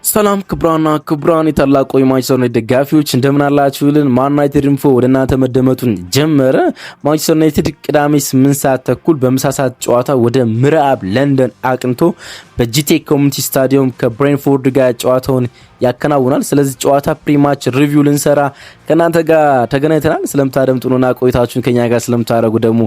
ሰላም ክብራን የታላቁ የማንቸስተር ዩናይትድ ደጋፊዎች እንደምን አላችሁልን? ማን ዩናይትድ ኢንፎ ወደ እናንተ መደመጡን ጀመረ። ማንቸስተር ዩናይትድ ቅዳሜ 8 ሰዓት ተኩል በምሳ ሰዓት ጨዋታ ወደ ምዕራብ ለንደን አቅንቶ በጂቴክ ኮሚኒቲ ስታዲየም ከብሬንፎርድ ጋር ጨዋታውን ያከናውናል። ስለዚህ ጨዋታ ፕሪማች ሪቪው ልንሰራ ከናንተ ጋር ተገናኝተናል። ስለምታደምጡና ቆይታችሁን ከኛ ጋር ስለምታደርጉ ደግሞ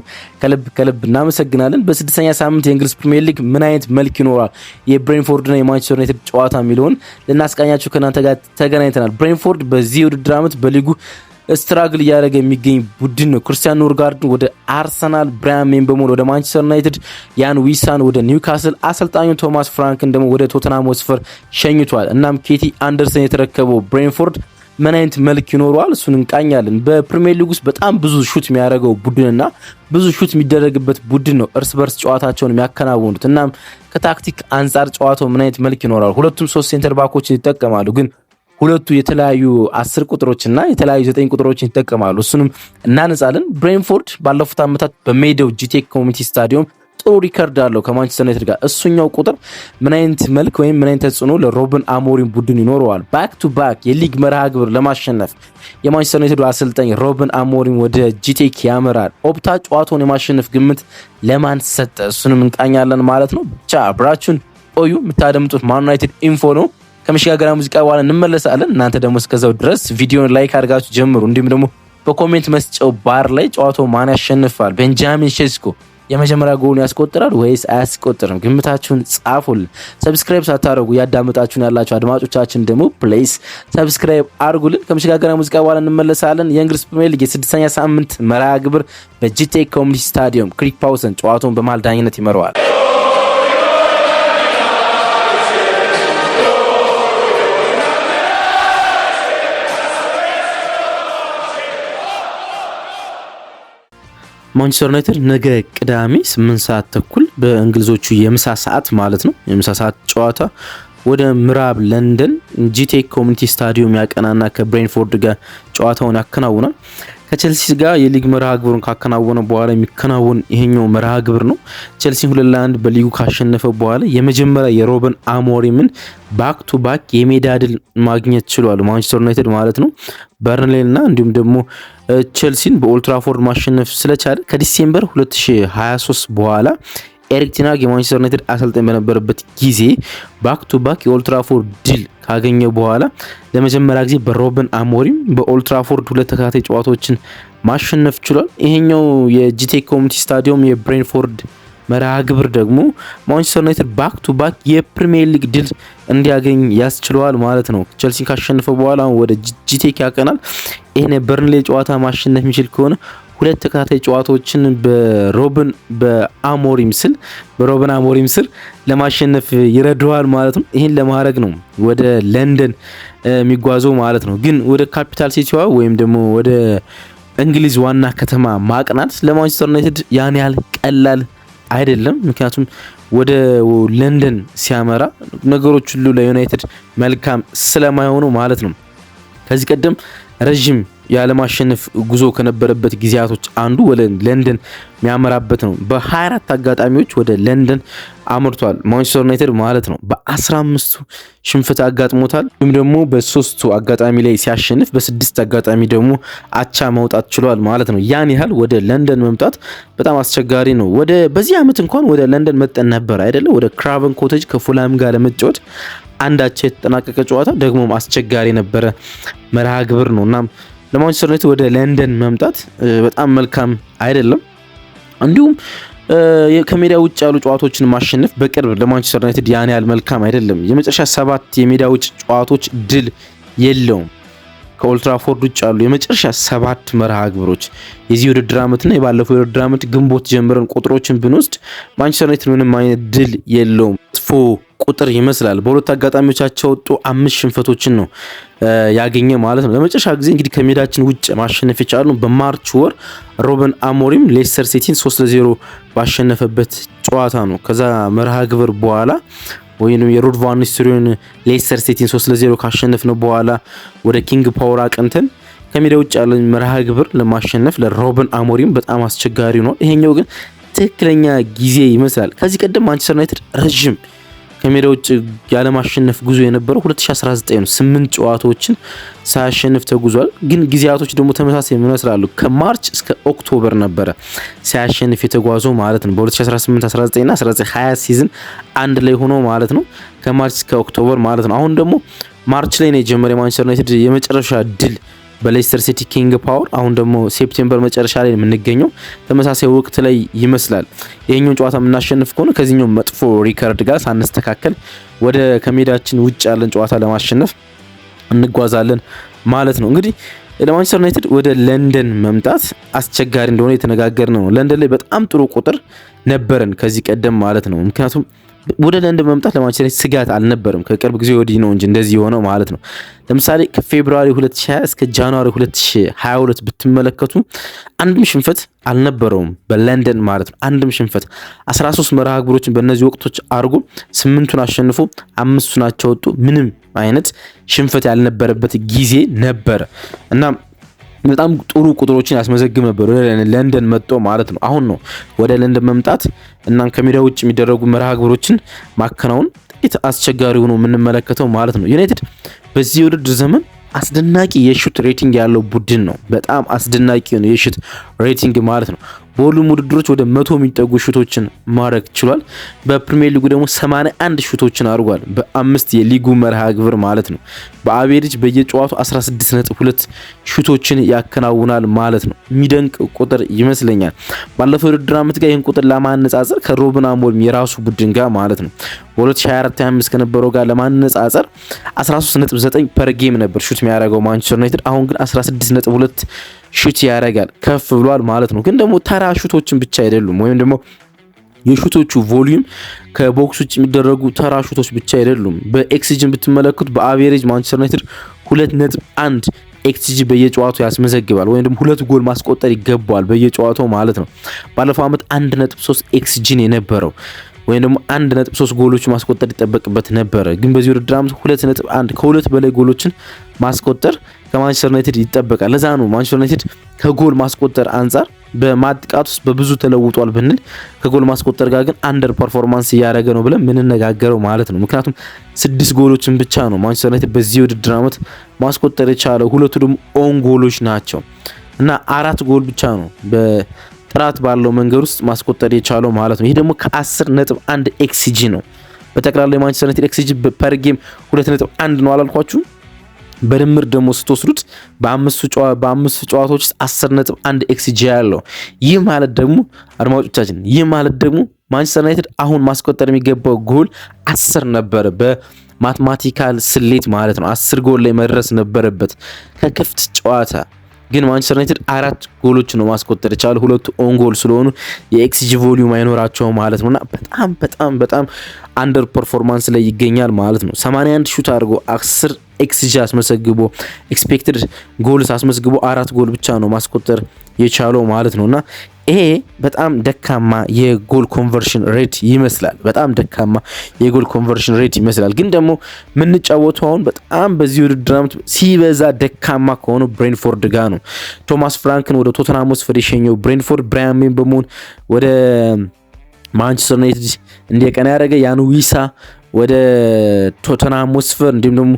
ከልብ እናመሰግናለን። በስድስተኛ ሳምንት የእንግሊዝ ፕሪሚየር ሊግ ምን አይነት መልክ ይኖራል የብሬንፎርድና የማንቸስተር ዩናይትድ ጨዋታ የሚለውን ልናስቃኛችሁ ከናንተ ጋር ተገናኝተናል። ብሬንፎርድ በዚህ ውድድር ዓመት በሊጉ ስትራግል እያደረገ የሚገኝ ቡድን ነው። ክርስቲያን ኖርጋርድ ወደ አርሰናል፣ ብራያን ምቤሞን ወደ ማንቸስተር ዩናይትድ፣ ያን ዊሳን ወደ ኒውካስል፣ አሰልጣኙ ቶማስ ፍራንክን ደግሞ ወደ ቶተንሃም ሆትስፐር ሸኝቷል። እናም ኬቲ አንደርሰን የተረከበው ብሬንፎርድ ምን አይነት መልክ ይኖረዋል እሱን እንቃኛለን። በፕሪሚየር ሊግ ውስጥ በጣም ብዙ ሹት የሚያደርገው ቡድንና ብዙ ሹት የሚደረግበት ቡድን ነው እርስ በርስ ጨዋታቸውን የሚያከናውኑት። እናም ከታክቲክ አንጻር ጨዋታው ምን አይነት መልክ ይኖራል? ሁለቱም ሶስት ሴንተር ባኮችን ይጠቀማሉ፣ ግን ሁለቱ የተለያዩ 10 ቁጥሮችና የተለያዩ 9 ቁጥሮችን ይጠቀማሉ። እሱንም እናነጻለን። ብሬንፎርድ ባለፉት ዓመታት በሜዳው ጂቴክ ኮሚኒቲ ስታዲየም ጥሩ ሪከርድ አለው ከማንቸስተር ዩናይትድ ጋር። እሱኛው ቁጥር ምን አይነት መልክ ወይም ምን አይነት ተጽዕኖ ለሮበን አሞሪም ቡድን ይኖረዋል? ባክ ቱ ባክ የሊግ መርሃ ግብር ለማሸነፍ የማንቸስተር ዩናይትድ አሰልጣኝ ሮበን አሞሪም ወደ ጂቴክ ያመራል። ኦፕታ ጨዋታውን የማሸነፍ ግምት ለማን ሰጠ? እሱንም እንቃኛለን ማለት ነው። ብቻ አብራችሁን ቆዩ። የምታደምጡት ማን ዩናይትድ ኢንፎ ነው። ከመሸጋገሪያ ሙዚቃ በኋላ እንመለሳለን። እናንተ ደግሞ እስከዛው ድረስ ቪዲዮን ላይክ አድርጋችሁ ጀምሩ። እንዲሁም ደግሞ በኮሜንት መስጫው ባር ላይ ጨዋታው ማን ያሸንፋል፣ ቤንጃሚን ሼስኮ የመጀመሪያ ጎሉን ያስቆጥራል ወይስ አያስቆጥርም? ግምታችሁን ጻፉልን። ሰብስክራይብ ሳታደርጉ ያዳመጣችሁን ያላችሁ አድማጮቻችን ደግሞ ፕሌስ ሰብስክራይብ አድርጉልን። ከመሸጋገሪያ ሙዚቃ በኋላ እንመለሳለን። የእንግሊዝ ፕሪሚየር ሊግ የስድስተኛ ሳምንት መርሃ ግብር በጂቴክ ኮሚኒቲ ስታዲየም ክሪክ ፓውሰን ጨዋታውን በመሃል ዳኝነት ይመራዋል። ማንቸስተር ዩናይትድ ነገ ቅዳሜ 8 ሰዓት ተኩል በእንግሊዞቹ የምሳ ሰዓት ማለት ነው የምሳ ሰዓት ጨዋታ ወደ ምዕራብ ለንደን ጂቴክ ኮሚኒቲ ስታዲየም ያቀናና ከብሬንፎርድ ጋር ጨዋታውን ያከናውናል። ከቼልሲ ጋር የሊግ መርሃ ግብሩን ካከናወነ በኋላ የሚከናወን ይሄኛው መርሃ ግብር ነው። ቼልሲ 2-1 በሊጉ ካሸነፈ በኋላ የመጀመሪያ የሮበን አሞሪምን ባክ ቱ ባክ የሜዳ ድል ማግኘት ችሏል ማንቸስተር ዩናይትድ ማለት ነው። በርንሌና እንዲሁም ደግሞ ቼልሲን በኦልድ ትራፎርድ ማሸነፍ ስለቻለ ከዲሴምበር 2023 በኋላ ኤሪክ ቴን ሃግ የማንቸስተር ዩናይትድ አሰልጣኝ በነበረበት ጊዜ ባክ ቱ ባክ የኦልድ ትራፎርድ ድል ካገኘ በኋላ ለመጀመሪያ ጊዜ በሮበን አሞሪም በኦልድ ትራፎርድ ሁለት ተከታታይ ጨዋታዎችን ማሸነፍ ችሏል። ይሄኛው የጂቴክ ኮሚኒቲ ስታዲየም የብሬንፎርድ መርሃ ግብር ደግሞ ማንቸስተር ዩናይትድ ባክ ቱ ባክ የፕሪሚየር ሊግ ድል እንዲያገኝ ያስችለዋል ማለት ነው። ቼልሲን ካሸነፈ በኋላ ወደ ጂቴክ ያቀናል። ይሄን በርንሌ ጨዋታ ማሸነፍ የሚችል ከሆነ ሁለት ተከታታይ ጨዋታዎችን በሮበን አሞሪም ስር ለማሸነፍ ይረዳዋል ማለት ነው። ይሄን ለማድረግ ነው ወደ ለንደን የሚጓዘው ማለት ነው። ግን ወደ ካፒታል ሲቲዋ ወይም ደግሞ ወደ እንግሊዝ ዋና ከተማ ማቅናት ለማንቸስተር ዩናይትድ ያን ያህል ቀላል አይደለም። ምክንያቱም ወደ ለንደን ሲያመራ ነገሮች ሁሉ ለዩናይትድ መልካም ስለማይሆኑ ማለት ነው። ከዚህ ቀደም ረጅም ያለማሸነፍ ጉዞ ከነበረበት ጊዜያቶች አንዱ ወደ ለንደን የሚያመራበት ነው። በ24 አጋጣሚዎች ወደ ለንደን አምርቷል ማንቸስተር ዩናይትድ ማለት ነው። በ15ቱ ሽንፈት አጋጥሞታል። ወይም ደግሞ በ3ቱ አጋጣሚ ላይ ሲያሸንፍ በ6 አጋጣሚ ደግሞ አቻ መውጣት ችሏል ማለት ነው። ያን ያህል ወደ ለንደን መምጣት በጣም አስቸጋሪ ነው። በዚህ ዓመት እንኳን ወደ ለንደን መጠን ነበር አይደለ? ወደ ክራቨን ኮቴጅ ከፉላም ጋር ለመጫወት አንዳቸው የተጠናቀቀ ጨዋታ ደግሞ አስቸጋሪ የነበረ መርሃ ግብር ነው። እናም ለማንቸስተር ዩናይትድ ወደ ለንደን መምጣት በጣም መልካም አይደለም። እንዲሁም ከሜዳ ውጭ ያሉ ጨዋታዎችን ማሸነፍ በቅርብ ለማንቸስተር ዩናይትድ ያን ያህል መልካም አይደለም። የመጨረሻ 7 የሜዳ ውጭ ጨዋታዎች ድል የለውም። ከኦልድ ትራፎርድ ውጭ ያሉ የመጨረሻ 7 መርሃ ግብሮች የዚህ ውድድር ዓመትና የባለፈው የውድድር ዓመት ግንቦት ጀምረን ቁጥሮችን ብንወስድ ማንቸስተር ዩናይትድ ምንም አይነት ድል የለውም። መጥፎ ቁጥር ይመስላል። በሁለት አጋጣሚዎቻቸው ወጡ 5 ሽንፈቶችን ነው ያገኘ ማለት ነው። ለመጨረሻ ጊዜ እንግዲህ ከሜዳችን ውጭ ማሸነፍ የቻሉ በማርች ወር ሮበን አሞሪም ሌስተር ሲቲን 3-0 ባሸነፈበት ጨዋታ ነው። ከዛ መርሃ ግብር በኋላ ወይንም የሩድ ቫን ኒስተልሮይን ሌስተር ሲቲን 3-0 ካሸነፍነው በኋላ ወደ ኪንግ ፓወር አቅንተን ከሜዳ ውጭ ያለ መርሃ ግብር ለማሸነፍ ለሮበን አሞሪም በጣም አስቸጋሪ ነው። ይሄኛው ግን ትክክለኛ ጊዜ ይመስላል። ከዚህ ቀደም ማንቸስተር ዩናይትድ ረጅም ከሜዳ ውጭ ያለማሸነፍ ጉዞ የነበረው 2019 ነው። 8 ጨዋታዎችን ሳያሸንፍ ተጉዟል። ግን ጊዜያቶች ደግሞ ተመሳሳይ ይመስላሉ። ከማርች እስከ ኦክቶበር ነበረ ሳያሸንፍ የተጓዘው ማለት ነው። በ2018 19 እና 1920 ሲዝን አንድ ላይ ሆኖ ማለት ነው። ከማርች እስከ ኦክቶበር ማለት ነው። አሁን ደግሞ ማርች ላይ ነው የጀመረ የማንቸስተር ዩናይትድ የመጨረሻ ድል በሌስተር ሲቲ ኪንግ ፓወር። አሁን ደግሞ ሴፕቴምበር መጨረሻ ላይ የምንገኘው ተመሳሳይ ወቅት ላይ ይመስላል። ይሄኛውን ጨዋታ የምናሸንፍ ከሆነ ከዚህኛው መጥፎ ሪከርድ ጋር ሳንስተካከል ወደ ከሜዳችን ውጭ ያለን ጨዋታ ለማሸነፍ እንጓዛለን ማለት ነው። እንግዲህ ለማንቸስተር ዩናይትድ ወደ ለንደን መምጣት አስቸጋሪ እንደሆነ የተነጋገርን ነው። ለንደን ላይ በጣም ጥሩ ቁጥር ነበረን ከዚህ ቀደም ማለት ነው። ምክንያቱም ወደ ለንደን መምጣት ለማንቸስተር ዩናይትድ ስጋት አልነበረም። ከቅርብ ጊዜ ወዲህ ነው እንጂ እንደዚህ የሆነው ማለት ነው። ለምሳሌ ከፌብሩዋሪ 2020 እስከ ጃንዋሪ 2022 ብትመለከቱ አንድም ሽንፈት አልነበረውም በለንደን ማለት ነው። አንድም ሽንፈት 13 መርሃ ግብሮችን በእነዚህ ወቅቶች አድርጎ 8ቱን አሸንፎ 5ቱን አቻ ወጥቶ ምንም አይነት ሽንፈት ያልነበረበት ጊዜ ነበረ እና በጣም ጥሩ ቁጥሮችን ያስመዘግብ ነበር ወደ ለንደን መጥቶ ማለት ነው። አሁን ነው ወደ ለንደን መምጣት እና ከሜዳ ውጭ የሚደረጉ መርሃ ግብሮችን ማከናወን ጥቂት አስቸጋሪ ሆኖ የምንመለከተው ማለት ነው። ዩናይትድ በዚህ ውድድር ዘመን አስደናቂ የሹት ሬቲንግ ያለው ቡድን ነው። በጣም አስደናቂ ነው የሹት ሬቲንግ ማለት ነው። በሁሉም ውድድሮች ወደ 100 የሚጠጉ ሹቶችን ማድረግ ችሏል። በፕሪሚየር ሊጉ ደግሞ 81 ሹቶችን አድርጓል በ5 የሊጉ መርሃ ግብር ማለት ነው። በአቬሬጅ በየጨዋቱ 16.2 ሹቶችን ያከናውናል ማለት ነው። የሚደንቅ ቁጥር ይመስለኛል። ባለፈው ውድድር ዓመት ጋር ይህን ቁጥር ለማነጻጸር ከሩበን አሞሪም የራሱ ቡድን ጋር ማለት ነው በ2024/25 ከነበረው ጋር ለማነጻጸር 13.9 ፐር ጌም ነበር ሹት የሚያደርገው ማንቸስተር ዩናይትድ። አሁን ግን 16.2 ሹት ያደርጋል፣ ከፍ ብሏል ማለት ነው። ግን ደግሞ ተራ ሹቶችን ብቻ አይደሉም፣ ወይም ደግሞ የሹቶቹ ቮሊዩም ከቦክስ ውጭ የሚደረጉ ተራ ሹቶች ብቻ አይደሉም። በኤክስጂን ብትመለከቱ በአቬሬጅ ማንቸስተር ዩናይትድ 2.1 ኤክስጂ በየጨዋታው ያስመዘግባል፣ ወይም ደግሞ 2 ጎል ማስቆጠር ይገባዋል በየጨዋታው ማለት ነው። ባለፈው ዓመት 1.3 ኤክስጂን የነበረው ወይም ደግሞ 1.3 ጎሎች ማስቆጠር ይጠበቅበት ነበረ። ግን በዚህ ውድድር ዓመት 2.1 ከሁለት በላይ ጎሎችን ማስቆጠር ከማንቸስተር ዩናይትድ ይጠበቃል። ለዛ ነው ማንቸስተር ዩናይትድ ከጎል ማስቆጠር አንጻር በማጥቃት ውስጥ በብዙ ተለውጧል ብንል ከጎል ማስቆጠር ጋር ግን አንደር ፐርፎርማንስ እያደረገ ነው ብለን ምንነጋገረው ማለት ነው። ምክንያቱም 6 ጎሎችን ብቻ ነው ማንቸስተር ዩናይትድ በዚህ ውድድር ዓመት ማስቆጠር የቻለው፣ ሁለቱ ደግሞ ኦን ጎሎች ናቸው እና 4 ጎል ብቻ ነው ጥራት ባለው መንገድ ውስጥ ማስቆጠር የቻለው ማለት ነው። ይሄ ደግሞ ከ10.1 ኤክስጂ ነው። በጠቅላላ የማንቸስተር ዩናይትድ ኤክስጂ ፐር ጌም 2.1 ነው አላልኳችሁ? በድምር ደግሞ ስትወስዱት በአምስቱ ጨዋታዎች ውስጥ 10.1 ኤክስጂ ያለው። ይህ ማለት ደግሞ አድማጮቻችን፣ ይህ ማለት ደግሞ ማንቸስተር ዩናይትድ አሁን ማስቆጠር የሚገባው ጎል 10 ነበረ በማትማቲካል ስሌት ማለት ነው። 10 ጎል ላይ መድረስ ነበረበት ከክፍት ጨዋታ። ግን ማንቸስተር ዩናይትድ 4 ጎሎች ነው ማስቆጠር የቻለው፣ ሁለቱ ኦን ጎል ስለሆኑ የኤክስጂ ቮሊዩም አይኖራቸው ማለት ነውና በጣም አንደር ፐርፎርማንስ ላይ ይገኛል ማለት ነው። 81 ሹት አድርጎ 10 ኤክስጂ አስመዘግቦ ኤክስፔክትድ ጎልስ አስመዝግቦ 4 ጎል ብቻ ነው ማስቆጠር የቻለው ማለት ነውና ይሄ በጣም ደካማ የጎል ኮንቨርሽን ሬት ይመስላል። በጣም ደካማ የጎል ኮንቨርሽን ሬት ይመስላል። ግን ደግሞ የምንጫወተው አሁን በጣም በዚህ ውድድር ዓመት ሲበዛ ደካማ ከሆኑ ብሬንፎርድ ጋር ነው። ቶማስ ፍራንክን ወደ ቶተንሃም ሆትስፐር የሸኘው ብሬንፎርድ ብራያን ምቤሞን ወደ ማንቸስተር ዩናይትድ እንዲቀና ያደረገ ያን ዊሳ ወደ ቶተንሃም ሆትስፐር እንዲሁም ደግሞ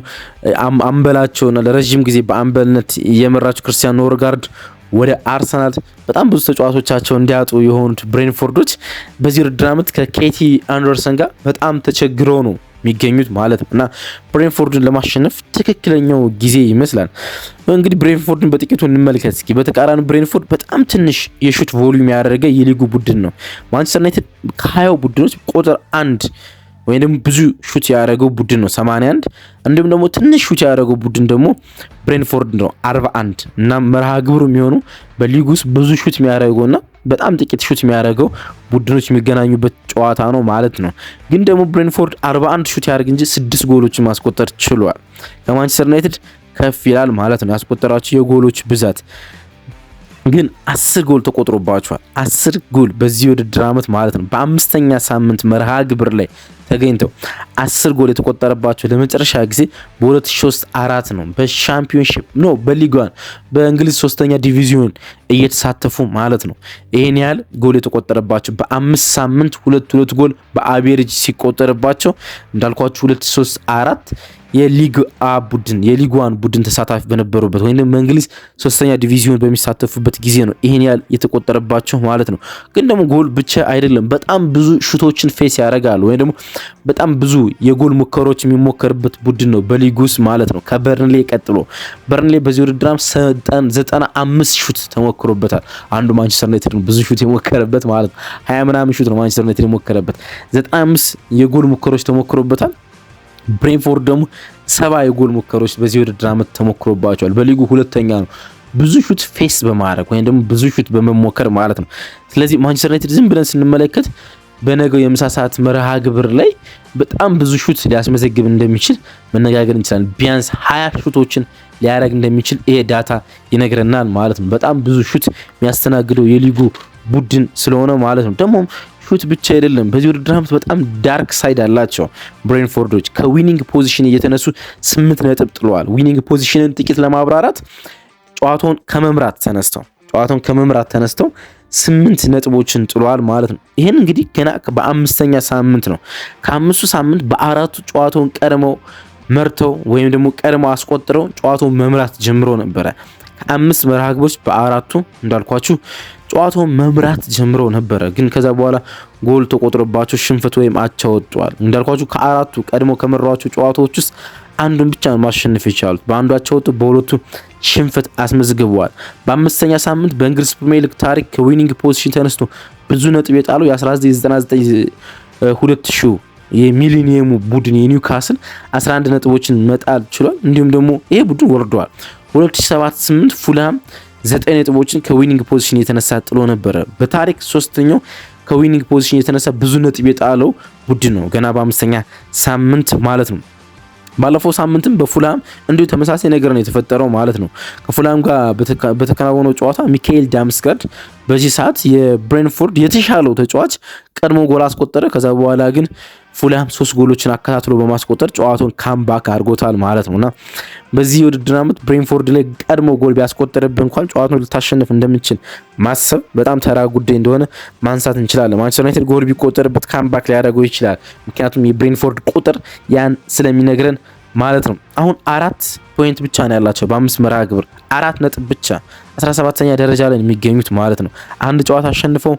አምበላቸውና ለረጅም ጊዜ በአምበልነት የመራቸው ክርስቲያን ኖርጋርድ ወደ አርሰናል በጣም ብዙ ተጫዋቾቻቸው እንዲያጡ የሆኑት ብሬንፎርዶች በዚህ ውድድር ዓመት ከኬቲ አንደርሰን ጋር በጣም ተቸግረው ነው የሚገኙት ማለት ነው እና ብሬንፎርድን ለማሸነፍ ትክክለኛው ጊዜ ይመስላል። እንግዲህ ብሬንፎርድን በጥቂቱ እንመልከት እስኪ። በተቃራኒ ብሬንፎርድ በጣም ትንሽ የሹት ቮሊዩም ያደረገ የሊጉ ቡድን ነው። ማንቸስተር ዩናይትድ ከ20 ቡድኖች ቁጥር 1 ወይም ደግሞ ብዙ ሹት ያደረገው ቡድን ነው 81። እንዲሁም ደግሞ ትንሽ ሹት ያደረገው ቡድን ደግሞ ብሬንፎርድ ነው 41 እና መርሃ ግብሩ የሚሆኑ በሊጉ ውስጥ ብዙ ሹት የሚያደርገውና በጣም ጥቂት ሹት የሚያደርገው ቡድኖች የሚገናኙበት ጨዋታ ነው ማለት ነው። ግን ደግሞ ብሬንፎርድ 41 ሹት ያደርግ እንጂ 6 ጎሎችን ማስቆጠር ችሏል። ከማንቸስተር ዩናይትድ ከፍ ይላል ማለት ነው ያስቆጠራቸው የጎሎች ብዛት። ግን 10 ጎል ተቆጥሮባቸዋል። 10 ጎል በዚህ ውድድር ዓመት ማለት ነው። በ5ኛ ሳምንት መርሃ ግብር ላይ ተገኝተው 10 ጎል የተቆጠረባቸው ለመጨረሻ ጊዜ በ2003-4 ነው። በሻምፒዮንሺፕ ነው በሊግ 1 በእንግሊዝ 3ኛ ዲቪዚዮን እየተሳተፉ ማለት ነው። ይሄን ያህል ጎል የተቆጠረባቸው በ5 ሳምንት 2 ጎል በአቬሬጅ ሲቆጠርባቸው እንዳልኳችሁ 2003-4 የሊግ አ ቡድን የሊግ 1 ቡድን ተሳታፊ በነበሩበት ወይንም በእንግሊዝ 3ኛ ዲቪዚዮን በሚሳተፉበት ጊዜ ነው ይሄን ያህል የተቆጠረባቸው ማለት ነው። ግን ደግሞ ጎል ብቻ አይደለም፣ በጣም ብዙ ሹቶችን ፌስ ያደርጋሉ ወይም ደግሞ በጣም ብዙ የጎል ሙከራዎች የሚሞከርበት ቡድን ነው በሊግ ውስጥ ማለት ነው። ከበርንሌ ቀጥሎ በርንሌ በዚህ ውድድር 95 ሹት ተሞክሮበታል። አንዱ ማንቸስተር ዩናይትድ ብዙ ሹት የሞከረበት ማለት ነው። 20 ምናምን ሹት ነው ማንቸስተር ዩናይትድ የሞከረበት። 95 የጎል ሙከራዎች ተሞክሮበታል። ብሬንፎርድ ደግሞ 70 የጎል ሙከራዎች በዚህ ውድድር ዓመት ተሞክሮባቸዋል። በሊጉ ሁለተኛ ነው ብዙ ሹት ፌስ በማድረግ ወይም ደግሞ ብዙ ሹት በመሞከር ማለት ነው። ስለዚህ ማንቸስተር ዩናይትድ ዝም ብለን ስንመለከት በነገው የምሳ ሰዓት መርሃ ግብር ላይ በጣም ብዙ ሹት ሊያስመዘግብ እንደሚችል መነጋገር እንችላለን። ቢያንስ 20 ሹቶችን ሊያደርግ እንደሚችል ይሄ ዳታ ይነግረናል ማለት ነው። በጣም ብዙ ሹት የሚያስተናግደው የሊጉ ቡድን ስለሆነ ማለት ነው። ደግሞ ሹት ብቻ አይደለም፣ በዚህ ውድድር ዓመት በጣም ዳርክ ሳይድ አላቸው ብሬንፎርዶች። ከዊኒንግ ፖዚሽን እየተነሱ 8 ነጥብ ጥለዋል። ዊኒንግ ፖዚሽንን ጥቂት ለማብራራት ጨዋታውን ከመምራት ተነስተው 8 ነጥቦችን ጥለዋል ማለት ነው። ይሄን እንግዲህ ገና በ5ኛ ሳምንት ነው። ከ5ቱ ሳምንት በ4ቱ ጨዋታውን ቀድመው መርተው ወይም ደግሞ ቀድመው አስቆጥረው ጨዋታውን መምራት ጀምሮ ነበረ። ከ5 መርሃ ግቦች በ4ቱ እንዳልኳችሁ ጨዋታውን መምራት ጀምሮ ነበረ። ግን ከዛ በኋላ ጎል ተቆጥሮባቸው ሽንፈት ወይም አቻ ወጥቷል። እንዳልኳችሁ ከ4ቱ ቀድሞ ከመሯቸው ጨዋታዎች ውስጥ አንዱን ብቻ ማሸነፍ የቻሉት። በአንዱ አቻ ወጡ፣ በሁለቱ ሽንፈት አስመዝግበዋል። በ5ኛ ሳምንት በእንግሊዝ ፕሪሚየር ሊግ ታሪክ ከዊኒንግ ፖዚሽን ተነስቶ ብዙ ነጥብ የጣለው የ1999-2000 የሚሊኒየሙ ቡድን የኒውካስል 11 ነጥቦችን መጣል ችሏል። እንዲሁም ደግሞ ይሄ ቡድን ወርዷል። 2007-8 ፉልሃም 9 ነጥቦችን ከዊኒንግ ፖዚሽን የተነሳ ጥሎ ነበረ። በታሪክ ሶስተኛው ከዊኒንግ ፖዚሽን የተነሳ ብዙ ነጥብ የጣለው ቡድን ነው፣ ገና በ5ኛ ሳምንት ማለት ነው። ባለፈው ሳምንትም በፉልሃም እንዲሁ ተመሳሳይ ነገር ነው የተፈጠረው ማለት ነው። ከፉልሃም ጋር በተከናወነው ጨዋታ ሚካኤል ዳምስጋርድ በዚህ ሰዓት የብሬንፎርድ የተሻለው ተጫዋች ቀድሞ ጎል አስቆጠረ። ከዛ በኋላ ግን ፉልሃም 3 ጎሎችን አከታትሎ በማስቆጠር ጨዋታውን ካምባክ አድርጎታል ማለት ነውና በዚህ ውድድር ዓመት ብሬንፎርድ ላይ ቀድሞ ጎል ቢያስቆጠረብህ እንኳን ጨዋታውን ልታሸንፍ እንደምችል ማሰብ በጣም ተራ ጉዳይ እንደሆነ ማንሳት እንችላለን። ማንቸስተር ዩናይትድ ጎል ቢቆጠርበት ካምባክ ሊያደርገው ይችላል፣ ምክንያቱም የብሬንፎርድ ቁጥር ያን ስለሚነግረን ማለት ነው። አሁን 4 ፖይንት ብቻ ነው ያላቸው በ5 መርሃ ግብር 4 ነጥብ ብቻ 17ኛ ደረጃ ላይ የሚገኙት ማለት ነው። አንድ ጨዋታ አሸንፈው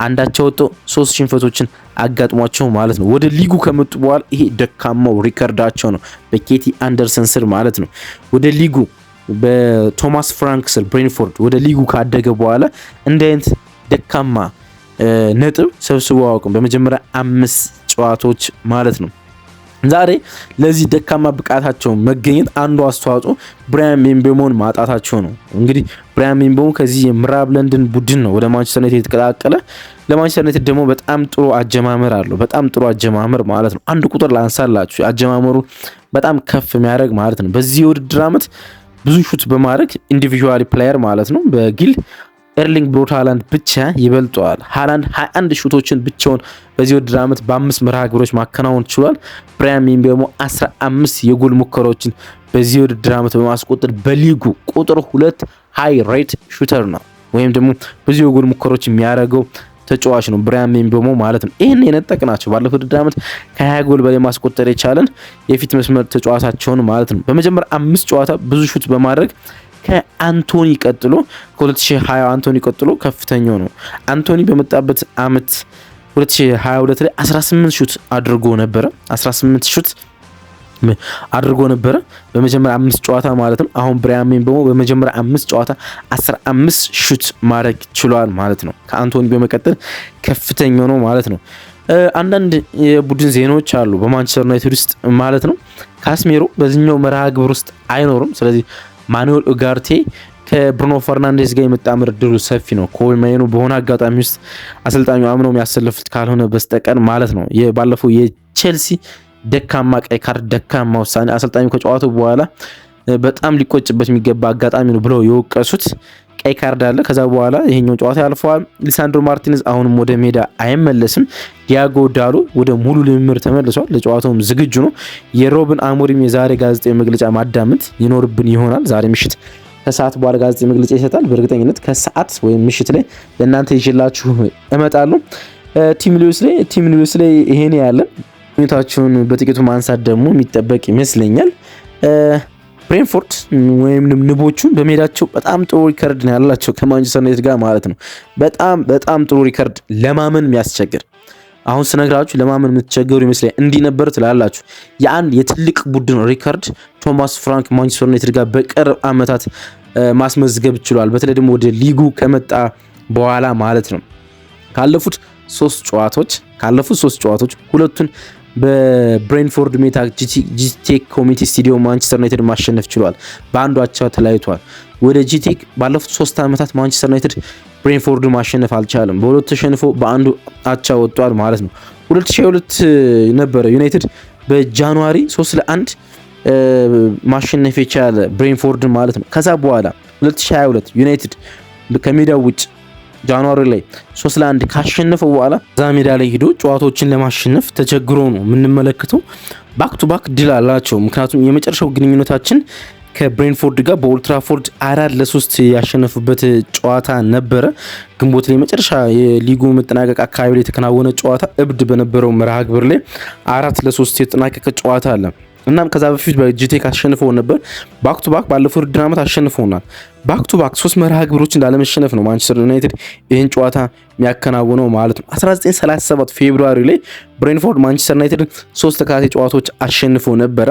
አንዳቸው ወጥቶ 3 ሽንፈቶችን አጋጥሟቸው ማለት ነው። ወደ ሊጉ ከመጡ በኋላ ይሄ ደካማው ሪከርዳቸው ነው በኬቲ አንደርሰን ስር ማለት ነው። ወደ ሊጉ በቶማስ ፍራንክ ስር ብሬንፎርድ ወደ ሊጉ ካደገ በኋላ እንደ አይነት ደካማ ነጥብ ሰብስቦ አያውቅም በመጀመሪያ 5 ጨዋታዎች ማለት ነው። ዛሬ ለዚህ ደካማ ብቃታቸው መገኘት አንዱ አስተዋጽኦ ብራያን ምቤሞን ማጣታቸው ነው። እንግዲህ ብራያን ምቤሞ ከዚህ የምዕራብ ለንደን ቡድን ነው ወደ ማንቸስተር ዩናይትድ የተቀላቀለ። ለማንቸስተር ዩናይትድ ደግሞ በጣም ጥሩ አጀማመር አለው፣ በጣም ጥሩ አጀማመር ማለት ነው። አንድ ቁጥር ላንሳላችሁ አጀማመሩ በጣም ከፍ የሚያደርግ ማለት ነው። በዚህ ውድድር ዓመት ብዙ ሹት በማድረግ ኢንዲቪጁዋል ፕሌየር ማለት ነው በጊል ኤርሊንግ ብሮት ሃላንድ ብቻ ይበልጠዋል። ሃላንድ 21 ሹቶችን ብቻውን በዚህ ውድድር ዓመት በ5 መርሃ ግብሮች ማከናወን ችሏል። ብራያን ምቤሞ 15 የጎል ሙከራዎችን በዚህ ውድድር ዓመት በማስቆጠር በሊጉ ቁጥር 2 ሃይ ሬት ሹተር ነው፣ ወይም ደግሞ ብዙ የጎል ሙከራዎች የሚያደርገው ተጫዋች ነው ብራያን ምቤሞ ማለት ነው። ይሄን የነጠቅናቸው ባለፈው ውድድር ዓመት ከ20 ጎል በላይ ማስቆጠር የቻለን የፊት መስመር ተጫዋቻቸውን ማለት ነው። በመጀመሪያ 5 ጨዋታ ብዙ ሹት በማድረግ ከአንቶኒ ቀጥሎ ከ2020 አንቶኒ ቀጥሎ ከፍተኛው ነው። አንቶኒ በመጣበት አመት 2022 ላይ 18 ሹት አድርጎ ነበረ በመጀመሪያ 5 ጨዋታ ማለት ነው። አሁን ብራያን ምቤሞ በመጀመሪያ 5 ጨዋታ 15 ሹት ማድረግ ችሏል ማለት ነው። ከአንቶኒ በመቀጠል ከፍተኛው ነው ማለት ነው። አንዳንድ የቡድን ዜናዎች አሉ በማንቸስተር ዩናይትድ ውስጥ ማለት ነው። ካስሜሮ በዚህኛው መርሃ ግብር ውስጥ አይኖርም። ስለዚህ ማኑኤል ኡጋርቴ ከብሩኖ ፈርናንዴዝ ጋር የመጣመር እድሉ ሰፊ ነው። ኮልሜኑ በሆነ አጋጣሚ ውስጥ አሰልጣኙ አምነው የሚያሰልፉት ካልሆነ በስተቀር ማለት ነው። ባለፈው የቼልሲ ደካማ ቀይ ካርድ ደካማ ውሳኔ አሰልጣኙ ከጨዋታው በኋላ በጣም ሊቆጭበት የሚገባ አጋጣሚ ነው ብለው የወቀሱት ቀይ ካርድ አለ። ከዛ በኋላ ይሄኛው ጨዋታ ያልፈዋል። ሊሳንድሮ ማርቲኔዝ አሁንም ወደ ሜዳ አይመለስም። ዲያጎ ዳሎ ወደ ሙሉ ልምምድ ተመልሷል። ለጨዋታውም ዝግጁ ነው። የሮብን አሞሪም የዛሬ ጋዜጣዊ መግለጫ ማዳመጥ ይኖርብን ይሆናል። ዛሬ ምሽት ከሰዓት በኋላ ጋዜጣዊ መግለጫ ይሰጣል። በእርግጠኝነት ከሰዓት ወይም ምሽት ላይ ለእናንተ ይዤላችሁ እመጣለሁ። ቲም ሉዊስ ላይ ይሄን ያለን ሁኔታቸውን በጥቂቱ ማንሳት ደግሞ የሚጠበቅ ይመስለኛል። ብሬንፎርድ ወይም ንቦቹ በሜዳቸው በጣም ጥሩ ሪከርድ ነው ያላቸው ከማንቸስተር ዩናይትድ ጋር ማለት ነው። በጣም ጥሩ ሪከርድ ለማመን የሚያስቸግር አሁን ስነግራችሁ ለማመን የምትቸገሩ ይመስለኛል። እንዲህ ነበር ትላላችሁ። የአንድ የትልቅ ቡድን ሪከርድ ቶማስ ፍራንክ ማንቸስተር ዩናይትድ ጋር በቅርብ ዓመታት ማስመዝገብ ችሏል። በተለይ ደግሞ ወደ ሊጉ ከመጣ በኋላ ማለት ነው። ካለፉት ሶስት ጨዋታዎች ሁለቱን በብሬንፎርድ ሜታ ጂቴክ ኮሚኒቲ ስቴዲየም ማንቸስተር ዩናይትድ ማሸነፍ ችሏል። በአንዱ አቻ ተለያይቷል። ወደ ጂቴክ ባለፉት 3 ዓመታት ማንቸስተር ዩናይትድ ብሬንፎርድ ማሸነፍ አልቻለም። በሁለቱ ተሸንፎ በአንዱ አቻ ወጥቷል ማለት ነው። 2022 ነበረ ዩናይትድ በጃንዋሪ 3-1 ማሸነፍ የቻለ ብሬንፎርድ ማለት ነው። ከዛ በኋላ 2022 ዩናይትድ ከሜዳው ውጭ ጃንዋሪ ላይ 3-1 ካሸነፈው በኋላ እዛ ሜዳ ላይ ሄዶ ጨዋታዎችን ለማሸነፍ ተቸግሮ ነው የምንመለከተው። ባክ ቱ ባክ ድል አላቸው። ምክንያቱም የመጨረሻው ግንኙነታችን ከብሬንፎርድ ጋር በኦልትራፎርድ 4-3 ያሸነፉበት ጨዋታ ነበረ። ግንቦት ላይ መጨረሻ የሊጉ መጠናቀቅ አካባቢ ላይ የተከናወነ ጨዋታ እብድ በነበረው መርሃ ግብር ላይ 4-3 የተጠናቀቀ ጨዋታ አለ። እናም ከዛ በፊት በጂቴክ አሸንፈው ነበር። ባክ ቱ ባክ ባለፈው ውድድር ዓመት አሸንፈውናል። ባክ ቱ ባክ 3 መርሃ ግብሮች እንዳለመሸነፍ ነው ማንቸስተር ዩናይትድ ይህን ጨዋታ የሚያከናውነው ማለት ነው። 1937 ፌብሩዋሪ ላይ ብሬንፎርድ ማንቸስተር ዩናይትድ 3 ተከታታይ ጨዋታዎች አሸንፈው ነበረ።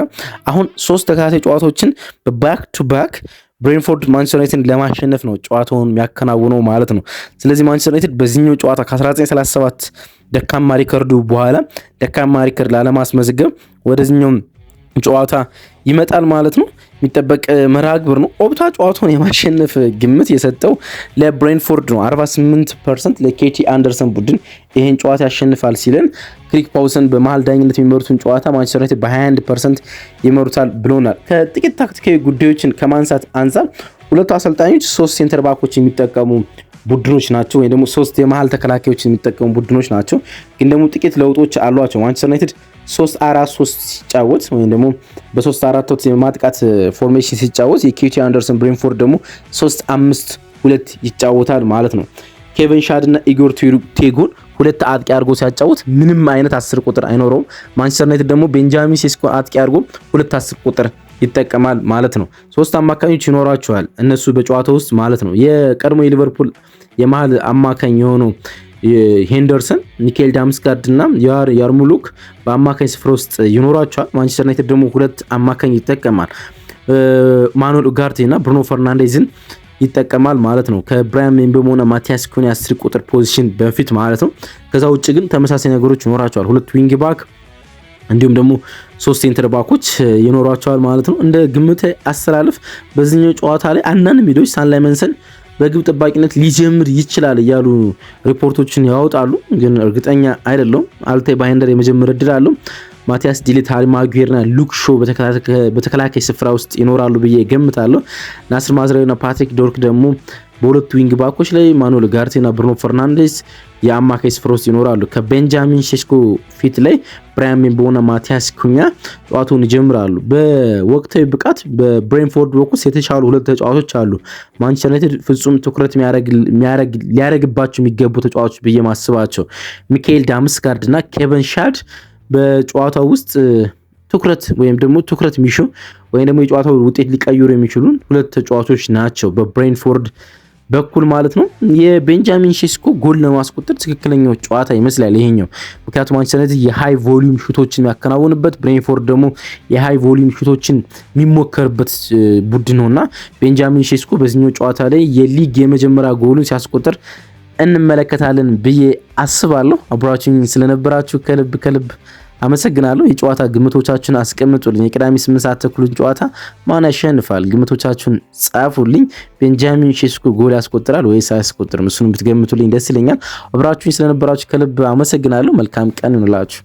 አሁን 3 ተከታታይ ጨዋታዎችን በባክ ቱ ባክ ብሬንፎርድ ማንቸስተር ዩናይትድ ለማሸነፍ ነው ጨዋታውን የሚያከናውነው ማለት ነው። ስለዚህ ማንቸስተር ዩናይትድ በዚህኛው ጨዋታ ከ1937 ደካማ ሪከርዱ በኋላ ደካማ ሪከርድ ላለማስመዝገብ ወደዚህኛው ጨዋታ ይመጣል ማለት ነው። የሚጠበቅ መርሃ ግብር ነው። ኦፕታ ጨዋታውን የማሸነፍ ግምት የሰጠው ለብሬንፎርድ ነው። 48% ለኬቲ አንደርሰን ቡድን ይሄን ጨዋታ ያሸንፋል ሲለን፣ ክሪክ ፓውሰን በመሃል ዳኝነት የሚመሩትን ጨዋታ ማንቸስተር ዩናይትድ በ21% ይመሩታል ብሎናል። ከጥቂት ታክቲካዊ ጉዳዮችን ከማንሳት አንጻር ሁለቱ አሰልጣኞች 3 ሴንተር ባኮች የሚጠቀሙ ቡድኖች ናቸው፣ ወይም ደግሞ 3 የመሃል ተከላካዮች የሚጠቀሙ ቡድኖች ናቸው። ግን ደግሞ ጥቂት ለውጦች አሏቸው። ማንቸስተር ዩናይትድ 3-4-3 ሲጫወት ወይም ደግሞ በ3-4 የማጥቃት ፎርሜሽን ሲጫወት የኬቲ አንደርሰን ብሬንፎርድ ደግሞ 3-5-2 ይጫወታል ማለት ነው። ኬቨን ሻድ እና ኢጎር ቴጎን ሁለት አጥቂ አድርጎ ሲያጫወት ምንም አይነት 10 ቁጥር አይኖረውም። ማንቸስተር ዩናይትድ ደግሞ ቤንጃሚን ሴስኮ አጥቂ አድርጎ 10 ቁጥር ይጠቀማል ማለት ነው። 3 አማካኞች ይኖራቸዋል እነሱ በጨዋታ ውስጥ ማለት ነው። የቀድሞ የሊቨርፑል የመሃል አማካኝ የሆነው ሄንደርሰን፣ ሚካኤል ዳምስጋርድ እና ያርሙሉክ በአማካኝ ስፍራ ውስጥ ይኖራቸዋል። ማንቸስተር ዩናይትድ ደግሞ 2 አማካኝ ይጠቀማል። ማኑኤል ኡጋርቴ እና ብሩኖ ፈርናንዴዝን ይጠቀማል ማለት ነው። ከብራያን ምቤሞ እና ማቲያስ ኩኒ 10 ቁጥር ፖዚሽን በፊት ማለት ነው። ከዛ ውጭ ግን ተመሳሳይ ነገሮች ይኖራቸዋል። 2 ዊንግ ባክ እንዲሁም ደግሞ 3 ሴንተር ባኮች ይኖራቸዋል ማለት ነው። እንደ ግምት አስተላልፍ በዚህኛው ጨዋታ ላይ አንዳንድ ሜዳዎች ሳንላይመንሰን በግብ ጠባቂነት ሊጀምር ይችላል እያሉ ሪፖርቶችን ያወጣሉ። ግን እርግጠኛ አይደለም። አልታይ ባይንደር የመጀመር እድል አለው። ማቲያስ ዲሊት፣ ሃሪ ማጉዌርና ሉክ ሾ በተከላካይ ስፍራ ውስጥ ይኖራሉ ብዬ ገምታለሁ። ናስር ማዝራዊና ፓትሪክ ዶርክ ደግሞ በሁለቱ ዊንግ ባኮች ላይ ማኑኤል ኡጋርቴና ብሩኖ ፈርናንዴዝ የአማካይ ስፍራ ውስጥ ይኖራሉ። ከቤንጃሚን ሼስኮ ፊት ላይ ብራያን ምቤሞና ማቲያስ ኩኛ ጨዋታውን ይጀምራሉ። በወቅታዊ ብቃት በብሬንፎርድ በኩል የተሻሉ 2 ተጫዋቾች አሉ። ማንቸስተር ዩናይትድ ፍጹም ትኩረት ሊያደርግባቸው የሚገቡ ተጫዋቾች ብዬ ማስባቸው ሚካኤል ዳምስጋርድ እና ኬቨን ሻድ በጨዋታው ውስጥ ትኩረት የሚሹ ወይም ደግሞ የጨዋታው ውጤት ሊቀይሩ የሚችሉ 2 ተጫዋቾች ናቸው በብሬንፎርድ በኩል ማለት ነው። የቤንጃሚን ሼስኮ ጎል ለማስቆጠር ትክክለኛው ጨዋታ ይመስላል ይሄኛው። ምክንያቱም ማንቸስተር ዩናይትድ የሃይ ቮሊዩም ሹቶችን የሚያከናውንበት ብሬንፎርድ ደግሞ የሃይ ቮሊዩም ሹቶችን የሚሞከርበት ቡድን ነውና ቤንጃሚን ሼስኮ በዚህኛው ጨዋታ ላይ የሊግ የመጀመሪያ ጎሉን ሲያስቆጥር እንመለከታለን ብዬ አስባለሁ። አብራችሁኝ ስለነበራችሁ ከልብ አመሰግናለሁ። የጨዋታ ግምቶቻችሁን አስቀምጡልኝ። የቅዳሜ 8 ሰዓት ተኩልን ጨዋታ ማን ያሸንፋል? ግምቶቻችሁን ጻፉልኝ። ቤንጃሚን ሼስኮ ጎል ያስቆጥራል ወይስ አያስቆጥርም? እሱን ብትገምቱልኝ ደስ ይለኛል። አብራችሁኝ ስለነበራችሁ ከልብ አመሰግናለሁ። መልካም ቀን ይሁንላችሁ።